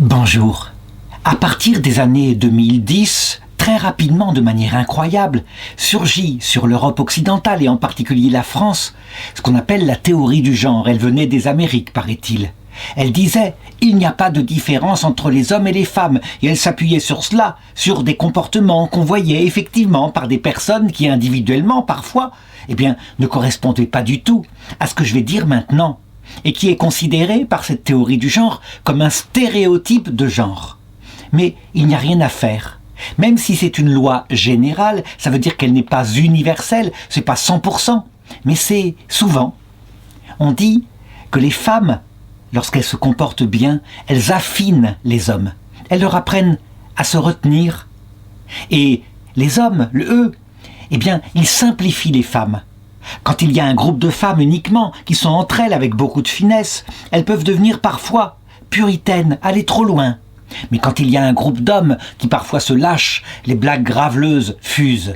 Bonjour. À partir des années 2010, très rapidement, de manière incroyable, surgit sur l'Europe occidentale et en particulier la France, ce qu'on appelle la théorie du genre. Elle venait des Amériques, paraît-il. Elle disait « il n'y a pas de différence entre les hommes et les femmes » et elle s'appuyait sur cela, sur des comportements qu'on voyait effectivement par des personnes qui individuellement, parfois, ne correspondaient pas du tout à ce que je vais dire maintenant et qui est considéré par cette théorie du genre comme un stéréotype de genre. Mais il n'y a rien à faire. Même si c'est une loi générale, ça veut dire qu'elle n'est pas universelle, c'est pas 100%, mais c'est souvent. On dit que les femmes, lorsqu'elles se comportent bien, elles affinent les hommes. Elles leur apprennent à se retenir. Et les hommes, eux, ils simplifient les femmes. Quand il y a un groupe de femmes uniquement, qui sont entre elles avec beaucoup de finesse, elles peuvent devenir parfois puritaines, aller trop loin. Mais quand il y a un groupe d'hommes qui parfois se lâchent, les blagues graveleuses fusent.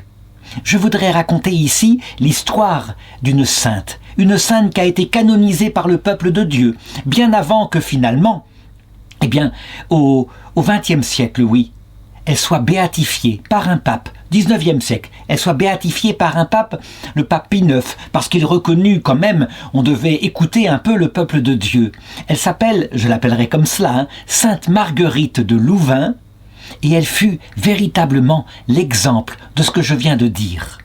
Je voudrais raconter ici l'histoire d'une sainte. Une sainte qui a été canonisée par le peuple de Dieu, bien avant que finalement, au XXe siècle, oui, elle soit béatifiée par un pape, 19e siècle, elle soit béatifiée par un pape, le pape Pie IX, parce qu'il reconnut quand même, on devait écouter un peu le peuple de Dieu. Elle s'appelle, je l'appellerai comme cela, Sainte Marguerite de Louvain, et elle fut véritablement l'exemple de ce que je viens de dire.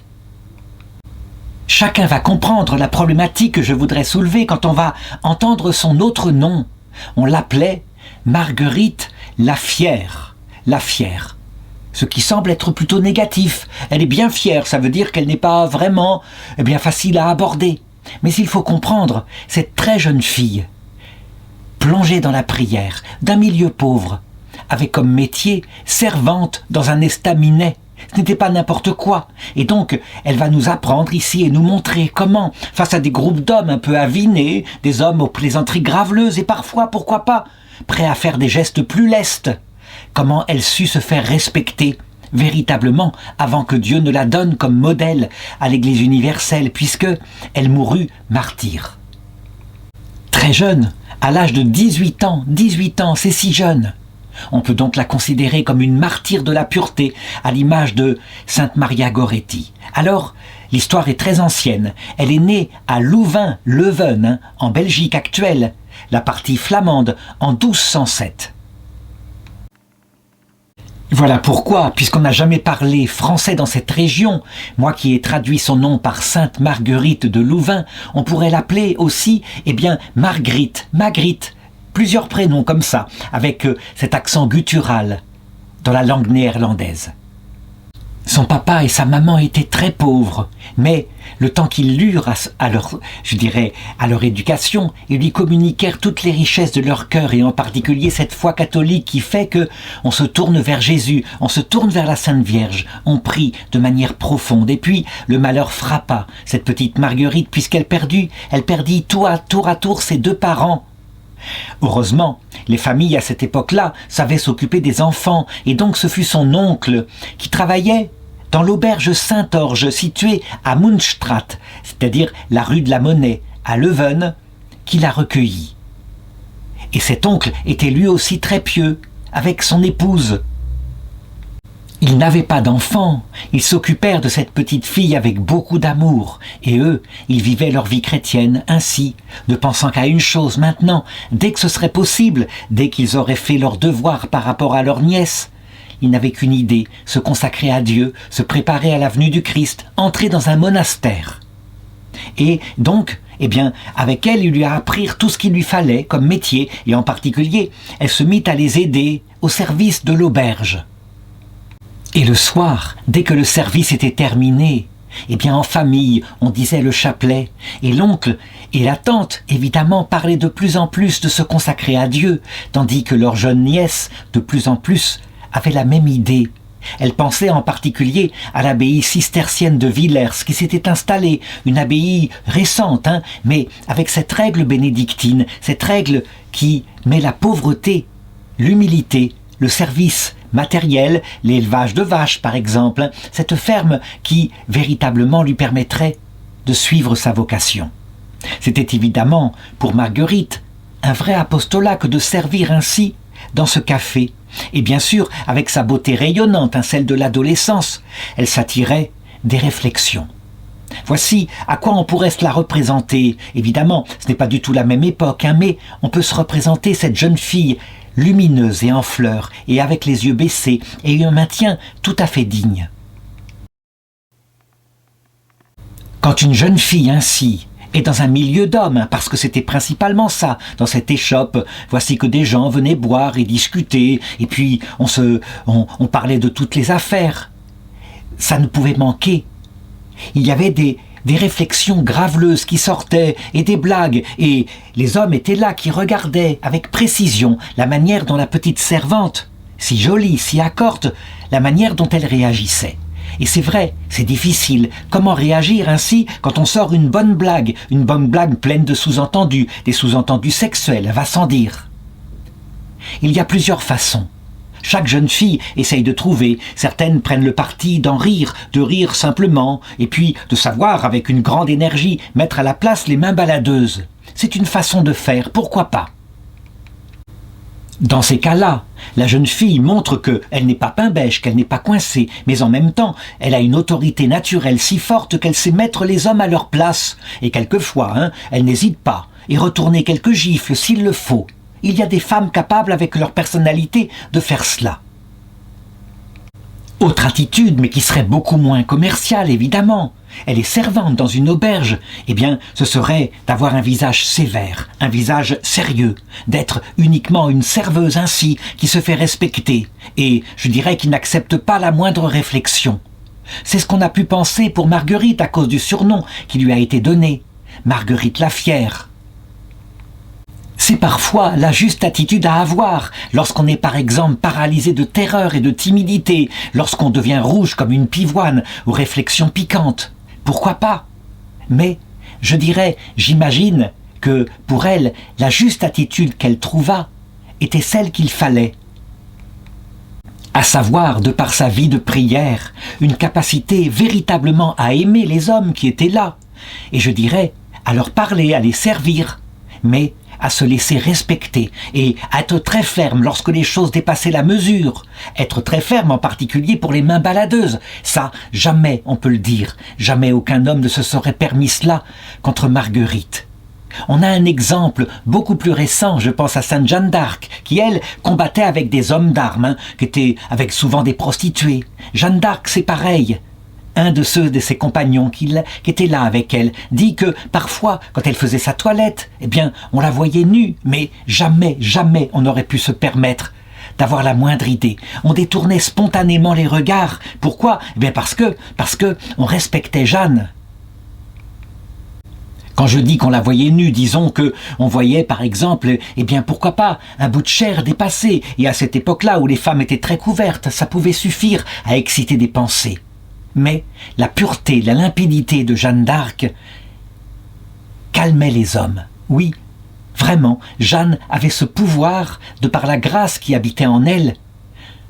Chacun va comprendre la problématique que je voudrais soulever quand on va entendre son autre nom. On l'appelait Marguerite la Fière. La Fière. Ce qui semble être plutôt négatif. Elle est bien fière, ça veut dire qu'elle n'est pas vraiment facile à aborder. Mais il faut comprendre, cette très jeune fille, plongée dans la prière, d'un milieu pauvre, avait comme métier servante dans un estaminet. Ce n'était pas n'importe quoi. Et donc, elle va nous apprendre ici et nous montrer comment, face à des groupes d'hommes un peu avinés, des hommes aux plaisanteries graveleuses et parfois, pourquoi pas, prêts à faire des gestes plus lestes, comment elle sut se faire respecter véritablement avant que Dieu ne la donne comme modèle à l'Église universelle, puisque elle mourut martyre. Très jeune, à l'âge de 18 ans, c'est si jeune. On peut donc la considérer comme une martyre de la pureté, à l'image de Sainte Maria Goretti. Alors, l'histoire est très ancienne. Elle est née à Louvain, Leuven, en Belgique actuelle, la partie flamande, en 1207. Voilà pourquoi, puisqu'on n'a jamais parlé français dans cette région, moi qui ai traduit son nom par Sainte Marguerite de Louvain, on pourrait l'appeler aussi, Marguerite, Magritte, plusieurs prénoms comme ça, avec cet accent guttural dans la langue néerlandaise. Son papa et sa maman étaient très pauvres, mais le temps qu'ils lurent à leur éducation, ils lui communiquèrent toutes les richesses de leur cœur et en particulier cette foi catholique qui fait que on se tourne vers Jésus, on se tourne vers la Sainte Vierge, on prie de manière profonde. Et puis le malheur frappa cette petite Marguerite puisqu'elle perdit tour à tour ses deux parents. Heureusement, les familles à cette époque-là savaient s'occuper des enfants et donc ce fut son oncle qui travaillait dans l'auberge Saint-Orge située à Mundstraat, c'est-à-dire la rue de la Monnaie, à Leuven, qui la recueillit. Et cet oncle était lui aussi très pieux, avec son épouse. Ils n'avaient pas d'enfants, ils s'occupèrent de cette petite fille avec beaucoup d'amour, et eux, ils vivaient leur vie chrétienne ainsi, ne pensant qu'à une chose maintenant, dès que ce serait possible, dès qu'ils auraient fait leur devoir par rapport à leur nièce. Ils n'avaient qu'une idée, se consacrer à Dieu, se préparer à la venue du Christ, entrer dans un monastère. Et donc, avec elle, ils lui apprirent tout ce qu'il lui fallait comme métier, et en particulier, elle se mit à les aider au service de l'auberge. Et le soir, dès que le service était terminé, en famille, on disait le chapelet, et l'oncle et la tante, évidemment, parlaient de plus en plus de se consacrer à Dieu, tandis que leur jeune nièce, de plus en plus, avait la même idée. Elle pensait en particulier à l'abbaye cistercienne de Villers, qui s'était installée, une abbaye récente, mais avec cette règle bénédictine, cette règle qui met la pauvreté, l'humilité, le service matériel, l'élevage de vaches par exemple, cette ferme qui véritablement lui permettrait de suivre sa vocation. C'était évidemment pour Marguerite un vrai apostolat que de servir ainsi dans ce café. Et bien sûr, avec sa beauté rayonnante, celle de l'adolescence, elle s'attirait des réflexions. Voici à quoi on pourrait se la représenter. Évidemment, ce n'est pas du tout la même époque, mais on peut se représenter cette jeune fille lumineuse et en fleurs, et avec les yeux baissés, et un maintien tout à fait digne. Quand une jeune fille ainsi est dans un milieu d'hommes, parce que c'était principalement ça, dans cette échoppe, voici que des gens venaient boire et discuter, et puis on parlait de toutes les affaires. Ça ne pouvait manquer. Il y avait des réflexions graveleuses qui sortaient, et des blagues, et les hommes étaient là qui regardaient avec précision la manière dont la petite servante, si jolie, si accorte, la manière dont elle réagissait. Et c'est vrai, c'est difficile. Comment réagir ainsi quand on sort une bonne blague pleine de sous-entendus, des sous-entendus sexuels, va sans dire. Il y a plusieurs façons. Chaque jeune fille essaye de trouver, certaines prennent le parti d'en rire, de rire simplement, et puis de savoir, avec une grande énergie, mettre à la place les mains baladeuses. C'est une façon de faire, pourquoi pas? Dans ces cas-là, la jeune fille montre qu'elle n'est pas pain-bêche, qu'elle n'est pas coincée, mais en même temps, elle a une autorité naturelle si forte qu'elle sait mettre les hommes à leur place. Et quelquefois, elle n'hésite pas, et retourner quelques gifles s'il le faut. Il y a des femmes capables avec leur personnalité de faire cela. Autre attitude, mais qui serait beaucoup moins commerciale, évidemment. Elle est servante dans une auberge. Eh bien, ce serait d'avoir un visage sévère, un visage sérieux, d'être uniquement une serveuse ainsi, qui se fait respecter, et je dirais qui n'accepte pas la moindre réflexion. C'est ce qu'on a pu penser pour Marguerite à cause du surnom qui lui a été donné, Marguerite la Fière. C'est parfois la juste attitude à avoir lorsqu'on est par exemple paralysé de terreur et de timidité, lorsqu'on devient rouge comme une pivoine aux réflexions piquantes. Pourquoi pas? Mais, je dirais, j'imagine que pour elle, la juste attitude qu'elle trouva était celle qu'il fallait. À savoir, de par sa vie de prière, une capacité véritablement à aimer les hommes qui étaient là, et je dirais, à leur parler, à les servir, mais à se laisser respecter et à être très ferme lorsque les choses dépassaient la mesure. Être très ferme en particulier pour les mains baladeuses. Ça, jamais on peut le dire. Jamais aucun homme ne se serait permis cela contre Marguerite. On a un exemple beaucoup plus récent, je pense à Sainte Jeanne d'Arc, qui elle combattait avec des hommes d'armes, qui étaient avec souvent des prostituées. Jeanne d'Arc, c'est pareil. Un de ses compagnons qui était là avec elle dit que parfois, quand elle faisait sa toilette, eh bien, on la voyait nue, mais jamais on n'aurait pu se permettre d'avoir la moindre idée. On détournait spontanément les regards. Pourquoi? Eh bien parce que on respectait Jeanne. Quand je dis qu'on la voyait nue, disons que on voyait par exemple, eh bien pourquoi pas, un bout de chair dépassé, et à cette époque-là où les femmes étaient très couvertes, ça pouvait suffire à exciter des pensées. Mais la pureté, la limpidité de Jeanne d'Arc calmait les hommes. Oui, vraiment, Jeanne avait ce pouvoir, de par la grâce qui habitait en elle,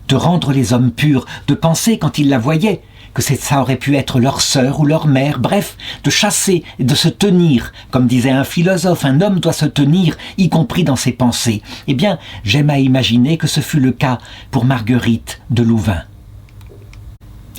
de rendre les hommes purs, de penser quand ils la voyaient que ça aurait pu être leur sœur ou leur mère, bref, de chasser et de se tenir. Comme disait un philosophe, un homme doit se tenir, y compris dans ses pensées. Eh bien, j'aime à imaginer que ce fut le cas pour Marguerite de Louvain.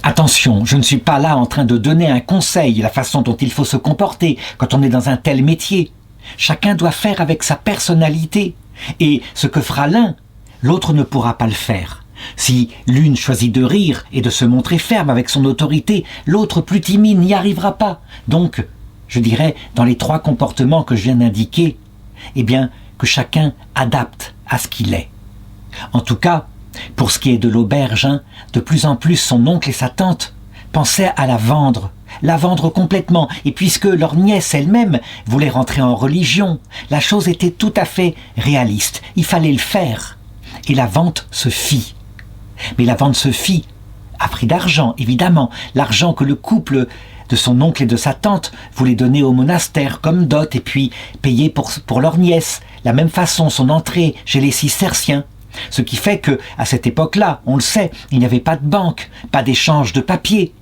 Attention, je ne suis pas là en train de donner un conseil, la façon dont il faut se comporter quand on est dans un tel métier. Chacun doit faire avec sa personnalité. Et ce que fera l'un, l'autre ne pourra pas le faire. Si l'une choisit de rire et de se montrer ferme avec son autorité, l'autre plus timide n'y arrivera pas. Donc, je dirais, dans les 3 comportements que je viens d'indiquer, eh bien, que chacun adapte à ce qu'il est. En tout cas, pour ce qui est de l'auberge, de plus en plus son oncle et sa tante pensaient à la vendre complètement, et puisque leur nièce elle-même voulait rentrer en religion, la chose était tout à fait réaliste, il fallait le faire, et la vente se fit. Mais la vente se fit à prix d'argent, évidemment, l'argent que le couple de son oncle et de sa tante voulait donner au monastère comme dot, et puis payer pour leur nièce, la même façon son entrée chez les cisterciens. Ce qui fait que, à cette époque-là, on le sait, il n'y avait pas de banque, pas d'échange de papier.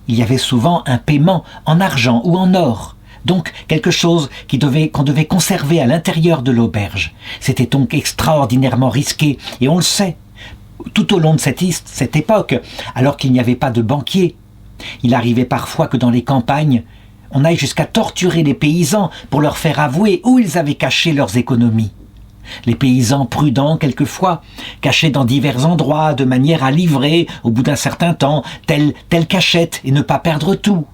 Il y avait souvent un paiement en argent ou en or. donc quelque chose qu'on devait conserver à l'intérieur de l'auberge. C'était donc extraordinairement risqué, et on le sait, tout au long de cette époque, alors qu'il n'y avait pas de banquiers. Il arrivait parfois que dans les campagnes, on aille jusqu'à torturer les paysans pour leur faire avouer où ils avaient caché leurs économies. Les paysans prudents, quelquefois, cachaient dans divers endroits de manière à livrer, au bout d'un certain temps, telle cachette et ne pas perdre tout.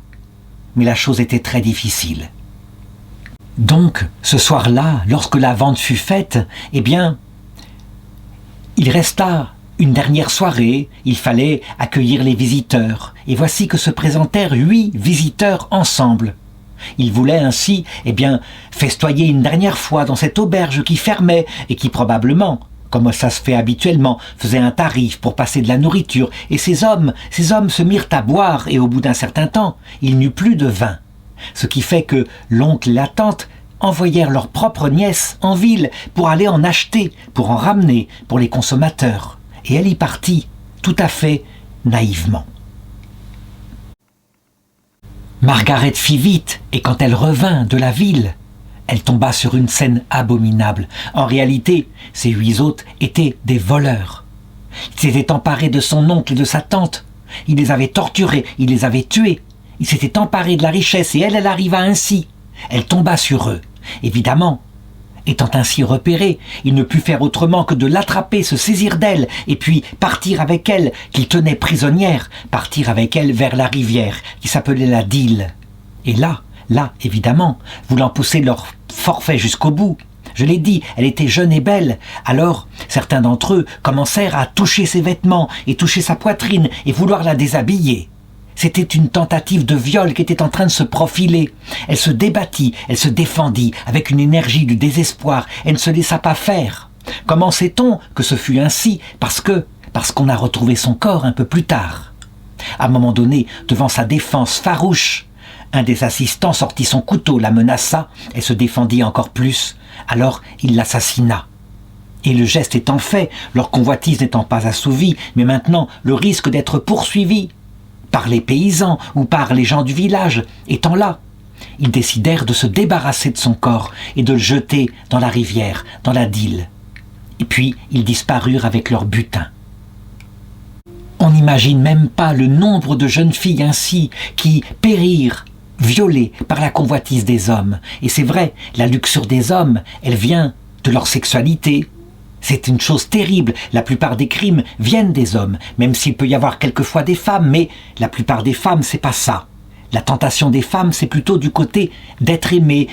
Mais la chose était très difficile. Donc, ce soir-là, lorsque la vente fut faite, eh bien, il resta une dernière soirée, il fallait accueillir les visiteurs. Et voici que se présentèrent 8 visiteurs ensemble. Ils voulaient ainsi, festoyer une dernière fois dans cette auberge qui fermait et qui probablement, comme ça se fait habituellement, faisait un tarif pour passer de la nourriture. Et ces hommes se mirent à boire et au bout d'un certain temps, il n'y eut plus de vin. Ce qui fait que l'oncle et la tante envoyèrent leur propre nièce en ville pour aller en acheter, pour en ramener pour les consommateurs. Et elle y partit, tout à fait naïvement. Margaret fit vite, et quand elle revint de la ville, elle tomba sur une scène abominable. En réalité, ces 8 hôtes étaient des voleurs. Ils s'étaient emparés de son oncle et de sa tante. Ils les avaient torturés, ils les avaient tués. Ils s'étaient emparés de la richesse, et elle arriva ainsi. Elle tomba sur eux. Évidemment, étant ainsi repérée, il ne put faire autrement que de l'attraper, se saisir d'elle, et puis partir avec elle, qu'il tenait prisonnière, partir avec elle vers la rivière, qui s'appelait la Dyle. Et là, évidemment, voulant pousser leur forfait jusqu'au bout, je l'ai dit, elle était jeune et belle, alors certains d'entre eux commencèrent à toucher ses vêtements, et toucher sa poitrine, et vouloir la déshabiller. C'était une tentative de viol qui était en train de se profiler. Elle se débattit, elle se défendit avec une énergie du désespoir. Elle ne se laissa pas faire. Comment sait-on que ce fut ainsi? Parce qu'on a retrouvé son corps un peu plus tard. À un moment donné, devant sa défense farouche, un des assistants sortit son couteau, la menaça, elle se défendit encore plus. Alors il l'assassina. Et le geste étant fait, leur convoitise n'étant pas assouvie, mais maintenant le risque d'être poursuivi par les paysans ou par les gens du village étant là, ils décidèrent de se débarrasser de son corps et de le jeter dans la rivière, dans la Dyle. Et puis ils disparurent avec leur butin. On n'imagine même pas le nombre de jeunes filles ainsi qui périrent, violées par la convoitise des hommes. Et c'est vrai, la luxure des hommes, elle vient de leur sexualité. C'est une chose terrible. La plupart des crimes viennent des hommes, même s'il peut y avoir quelquefois des femmes, mais la plupart des femmes, c'est pas ça. La tentation des femmes, c'est plutôt du côté d'être aimé,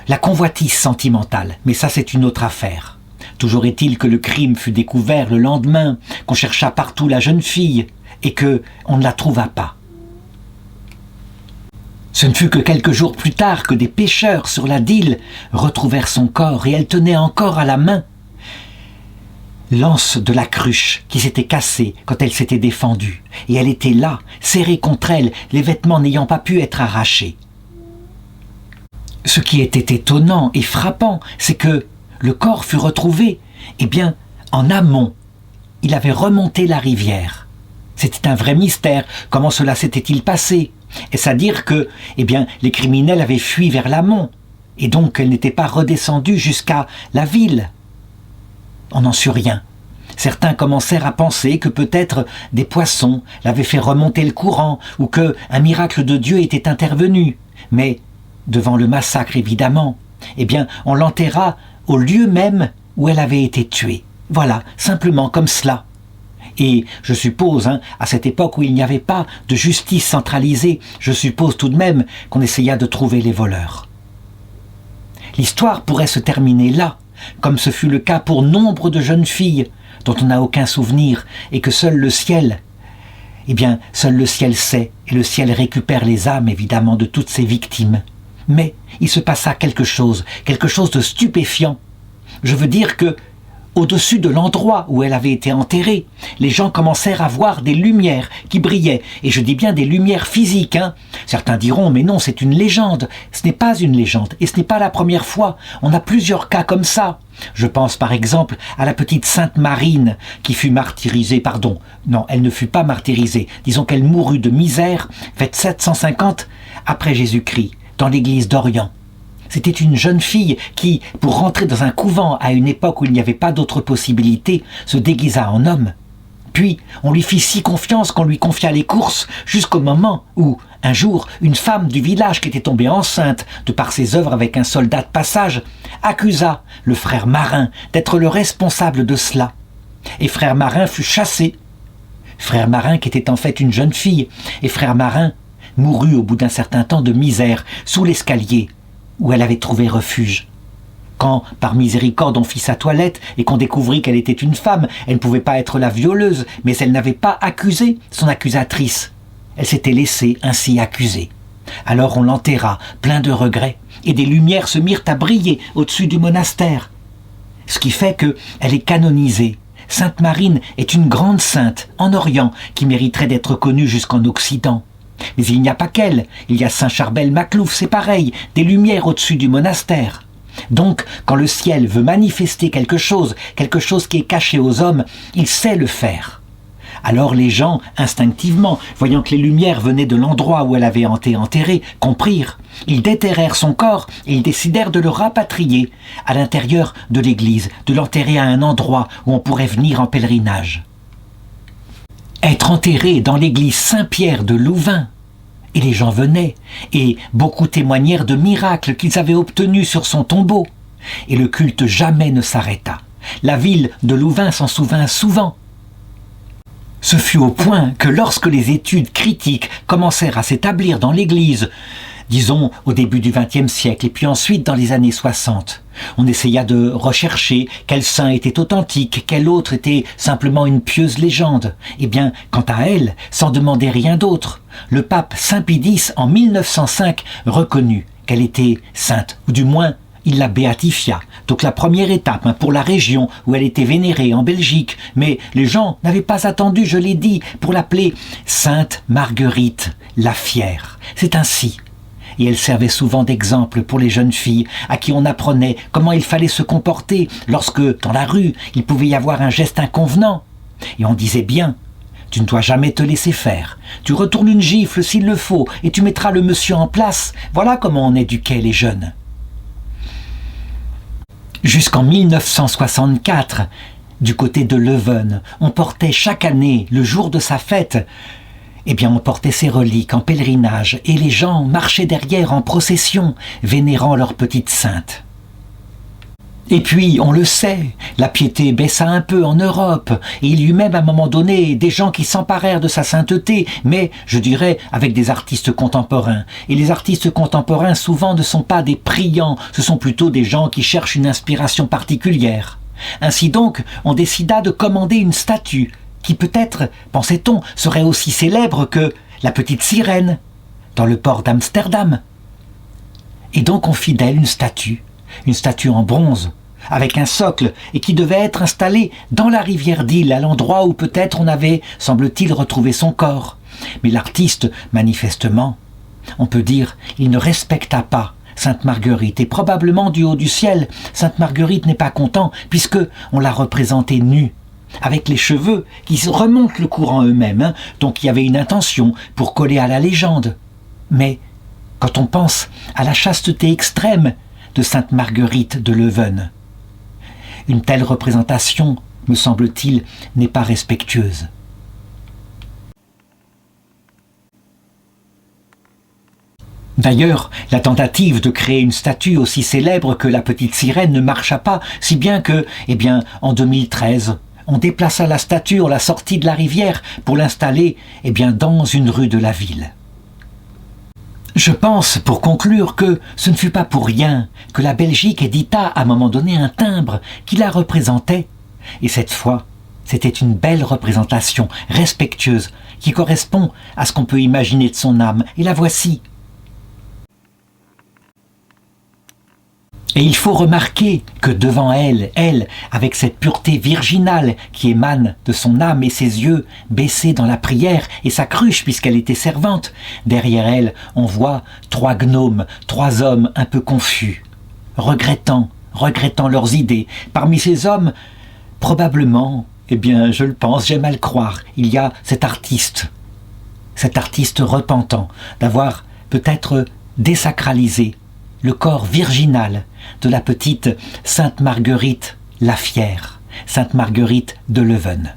la convoitise sentimentale. Mais ça, c'est une autre affaire. Toujours est-il que le crime fut découvert le lendemain, qu'on chercha partout la jeune fille, et que on ne la trouva pas. Ce ne fut que quelques jours plus tard que des pêcheurs sur la Dyle retrouvèrent son corps, et elle tenait encore à la main l'anse de la cruche qui s'était cassée quand elle s'était défendue, et elle était là, serrée contre elle, les vêtements n'ayant pas pu être arrachés. Ce qui était étonnant et frappant, c'est que le corps fut retrouvé, en amont. Il avait remonté la rivière. C'était un vrai mystère. Comment cela s'était-il passé? Est-ce à dire que, les criminels avaient fui vers l'amont, et donc elle n'était pas redescendue jusqu'à la ville? On n'en sut rien. Certains commencèrent à penser que peut-être des poissons l'avaient fait remonter le courant ou que un miracle de Dieu était intervenu. Mais, devant le massacre évidemment, on l'enterra au lieu même où elle avait été tuée. Voilà, simplement comme cela. Et je suppose, à cette époque où il n'y avait pas de justice centralisée, je suppose tout de même qu'on essaya de trouver les voleurs. L'histoire pourrait se terminer là, comme ce fut le cas pour nombre de jeunes filles dont on n'a aucun souvenir et que seul le ciel sait, et le ciel récupère les âmes évidemment de toutes ces victimes. Mais il se passa quelque chose de stupéfiant. Je veux dire que, au-dessus de l'endroit où elle avait été enterrée, les gens commencèrent à voir des lumières qui brillaient, et je dis bien des lumières physiques. Certains diront, mais non, c'est une légende. Ce n'est pas une légende, et ce n'est pas la première fois. On a plusieurs cas comme ça. Je pense par exemple à la petite Sainte Marine qui fut martyrisée, non, elle ne fut pas martyrisée, disons qu'elle mourut de misère, faite 750 après Jésus-Christ, dans l'église d'Orient. C'était une jeune fille qui, pour rentrer dans un couvent à une époque où il n'y avait pas d'autre possibilité, se déguisa en homme. Puis, on lui fit si confiance qu'on lui confia les courses jusqu'au moment où, un jour, une femme du village qui était tombée enceinte de par ses œuvres avec un soldat de passage, accusa le frère Marin d'être le responsable de cela. Et frère Marin fut chassé. Frère Marin qui était en fait une jeune fille, et frère Marin mourut au bout d'un certain temps de misère sous l'escalier où elle avait trouvé refuge. Quand, par miséricorde, on fit sa toilette et qu'on découvrit qu'elle était une femme, elle ne pouvait pas être la violeuse, mais elle n'avait pas accusé son accusatrice. Elle s'était laissée ainsi accuser. Alors on l'enterra, plein de regrets, et des lumières se mirent à briller au-dessus du monastère. Ce qui fait qu'elle est canonisée. Sainte Marine est une grande sainte en Orient qui mériterait d'être connue jusqu'en Occident. Mais il n'y a pas qu'elle, il y a Saint Charbel Maclouf, c'est pareil, des lumières au-dessus du monastère. Donc, quand le ciel veut manifester quelque chose qui est caché aux hommes, il sait le faire. Alors les gens, instinctivement, voyant que les lumières venaient de l'endroit où elle avait été enterrée, comprirent. Ils déterrèrent son corps et ils décidèrent de le rapatrier à l'intérieur de l'église, de l'enterrer à un endroit où on pourrait venir en pèlerinage. Être enterré dans l'église Saint-Pierre de Louvain. Et les gens venaient, et beaucoup témoignèrent de miracles qu'ils avaient obtenus sur son tombeau. Et le culte jamais ne s'arrêta. La ville de Louvain s'en souvint souvent. Ce fut au point que lorsque les études critiques commencèrent à s'établir dans l'église, disons au début du XXe siècle et puis ensuite dans les années 60, on essaya de rechercher quel saint était authentique, quel autre était simplement une pieuse légende. Eh bien, quant à elle, sans demander rien d'autre, le pape Saint Pie X en 1905 reconnut qu'elle était sainte, ou du moins il la béatifia. Donc la première étape pour la région où elle était vénérée en Belgique. Mais les gens n'avaient pas attendu, je l'ai dit, pour l'appeler Sainte Marguerite la Fière. C'est ainsi. Et elle servait souvent d'exemple pour les jeunes filles à qui on apprenait comment il fallait se comporter lorsque, dans la rue, il pouvait y avoir un geste inconvenant. Et on disait bien, tu ne dois jamais te laisser faire. Tu retournes une gifle s'il le faut et tu mettras le monsieur en place. Voilà comment on éduquait les jeunes. Jusqu'en 1964, du côté de Leuven, on portait chaque année, le jour de sa fête, on portait ses reliques en pèlerinage et les gens marchaient derrière en procession, vénérant leur petite sainte. Et puis, on le sait, la piété baissa un peu en Europe, et il y eut même à un moment donné des gens qui s'emparèrent de sa sainteté, mais, je dirais, avec des artistes contemporains. Et les artistes contemporains, souvent, ne sont pas des priants, ce sont plutôt des gens qui cherchent une inspiration particulière. Ainsi donc, on décida de commander une statue, qui peut-être, pensait-on, serait aussi célèbre que la petite sirène, dans le port d'Amsterdam. Et donc on fit d'elle une statue en bronze, avec un socle, et qui devait être installée dans la rivière d'Isle, à l'endroit où peut-être on avait, semble-t-il, retrouvé son corps. Mais l'artiste, manifestement, on peut dire, il ne respecta pas Sainte Marguerite, et probablement du haut du ciel, Sainte Marguerite n'est pas content, puisque on l'a représentée nue, avec les cheveux qui remontent le courant eux-mêmes, donc il y avait une intention pour coller à la légende. Mais quand on pense à la chasteté extrême de Sainte Marguerite de Leuven, une telle représentation, me semble-t-il, n'est pas respectueuse. D'ailleurs, la tentative de créer une statue aussi célèbre que la petite sirène ne marcha pas, si bien que, en 2013, on déplaça la statue, on la sortit de la rivière pour l'installer, dans une rue de la ville. Je pense, pour conclure, que ce ne fut pas pour rien que la Belgique édita à un moment donné un timbre qui la représentait. Et cette fois, c'était une belle représentation, respectueuse, qui correspond à ce qu'on peut imaginer de son âme. Et la voici. Et il faut remarquer que devant elle, avec cette pureté virginale qui émane de son âme et ses yeux baissés dans la prière et sa cruche puisqu'elle était servante, derrière elle, on voit 3 gnomes, 3 hommes un peu confus, regrettant leurs idées. Parmi ces hommes, probablement, je le pense, j'aime à le croire, il y a cet artiste repentant d'avoir peut-être désacraliser le corps virginal de la petite Sainte Marguerite la Fière, Sainte Marguerite de Leuven.